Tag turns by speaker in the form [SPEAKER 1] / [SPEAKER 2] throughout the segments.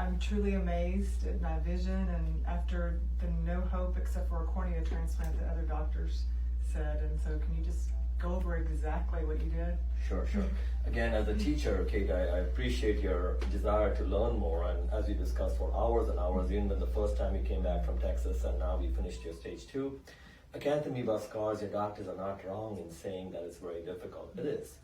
[SPEAKER 1] I'm truly amazed at my vision, and after the no hope except for a cornea transplant that other doctors said. And so can you just go over exactly what you did?
[SPEAKER 2] Sure. Again, as a teacher, Kate, I appreciate your desire to learn more, and as we discussed for hours and hours, even when the first time you came back from Texas and now we finished your stage 2. Acanthamoeba scars, your doctors are not wrong in saying that it's very difficult. It is.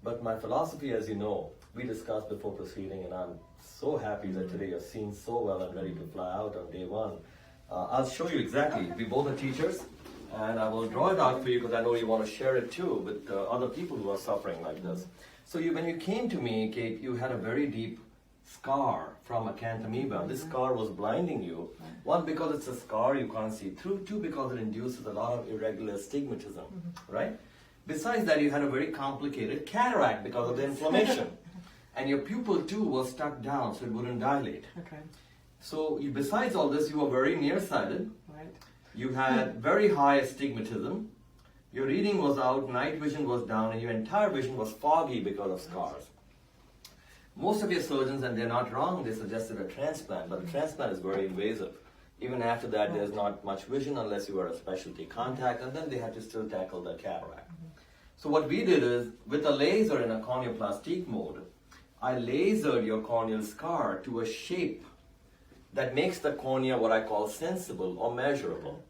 [SPEAKER 2] But my philosophy, as you know, we discussed before proceeding, and I'm so happy that today you're seen so well and ready to fly out on day 1. I'll show you exactly. We both are teachers, and I will draw it out for you because I know you want to share it too with other people who are suffering like this. So when you came to me, Kate, you had a very deep scar from acanthamoeba. This scar was blinding you. 1, because it's a scar you can't see through. 2, because it induces a lot of irregular astigmatism, right? Besides that, you had a very complicated cataract because of the inflammation. And your pupil too was stuck down so it wouldn't dilate.
[SPEAKER 1] Okay.
[SPEAKER 2] So besides all this, you were very nearsighted.
[SPEAKER 1] Right.
[SPEAKER 2] You had very high astigmatism. Your reading was out, night vision was down, and your entire vision was foggy because of scars. Most of your surgeons, and they're not wrong, they suggested a transplant, but a transplant is very invasive. Even after that, there's not much vision unless you wear a specialty contact, and then they had to still tackle the cataract. So what we did is, with a laser in a Corneoplastique mode, I lasered your corneal scar to a shape that makes the cornea what I call sensible or measurable.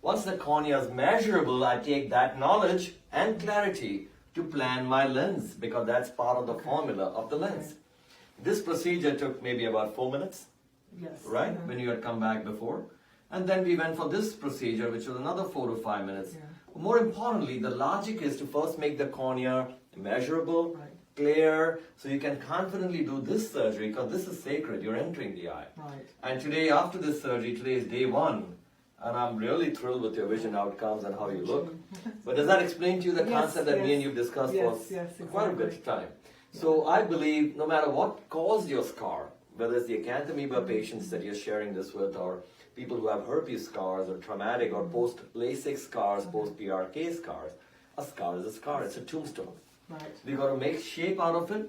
[SPEAKER 2] Once the cornea is measurable, I take that knowledge and clarity to plan my lens, because that's part of the formula of the lens. This procedure took maybe about 4 minutes,
[SPEAKER 1] Yes.
[SPEAKER 2] right, when you had come back before. And then we went for this procedure, which was another 4 to 5 minutes.
[SPEAKER 1] Yeah.
[SPEAKER 2] More importantly, the logic is to first make the cornea measurable,
[SPEAKER 1] Right.
[SPEAKER 2] clear, so you can confidently do this surgery, because this is sacred, you're entering the eye.
[SPEAKER 1] Right.
[SPEAKER 2] And today, after this surgery, today is day 1, and I'm really thrilled with your vision outcomes and how you look. But does that explain to you the
[SPEAKER 1] Yes,
[SPEAKER 2] concept that me
[SPEAKER 1] yes.
[SPEAKER 2] and you discussed
[SPEAKER 1] Yes,
[SPEAKER 2] for
[SPEAKER 1] yes,
[SPEAKER 2] quite a bit of time? So I believe no matter what caused your scar, whether it's the acanthamoeba patients that you're sharing this with, or people who have herpes scars, or traumatic, or post-Lasik scars, post-PRK scars, a scar is a scar, it's a tombstone.
[SPEAKER 1] Right.
[SPEAKER 2] We got to make shape out of it.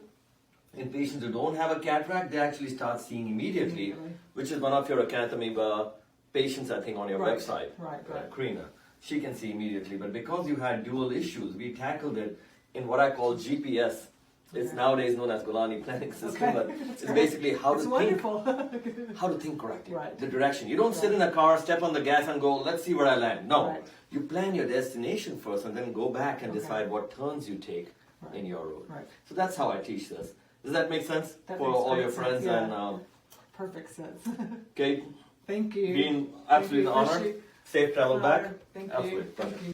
[SPEAKER 2] In patients who don't have a cataract, they actually start seeing immediately, which is one of your acanthamoeba patients, I think, on your website,
[SPEAKER 1] Right.
[SPEAKER 2] Cornea. She can see immediately, but because you had dual issues, we tackled it in what I call GPS. It's nowadays known as Gulani planning system, but it's basically how to think correctly, the direction. You don't sit in a car, step on the gas and go, let's see where I land. No, you plan your destination first and then go back and decide what turns you take in your road.
[SPEAKER 1] Right.
[SPEAKER 2] So that's how I teach this. Does that make sense
[SPEAKER 1] That
[SPEAKER 2] for
[SPEAKER 1] makes
[SPEAKER 2] all
[SPEAKER 1] great
[SPEAKER 2] your friends?
[SPEAKER 1] sense,
[SPEAKER 2] And
[SPEAKER 1] Perfect sense.
[SPEAKER 2] Kate,
[SPEAKER 1] Thank you.
[SPEAKER 2] been absolutely an honor.
[SPEAKER 1] Appreciate-
[SPEAKER 2] Safe travel back.
[SPEAKER 1] Thank you.
[SPEAKER 2] Absolutely.
[SPEAKER 1] Thank you.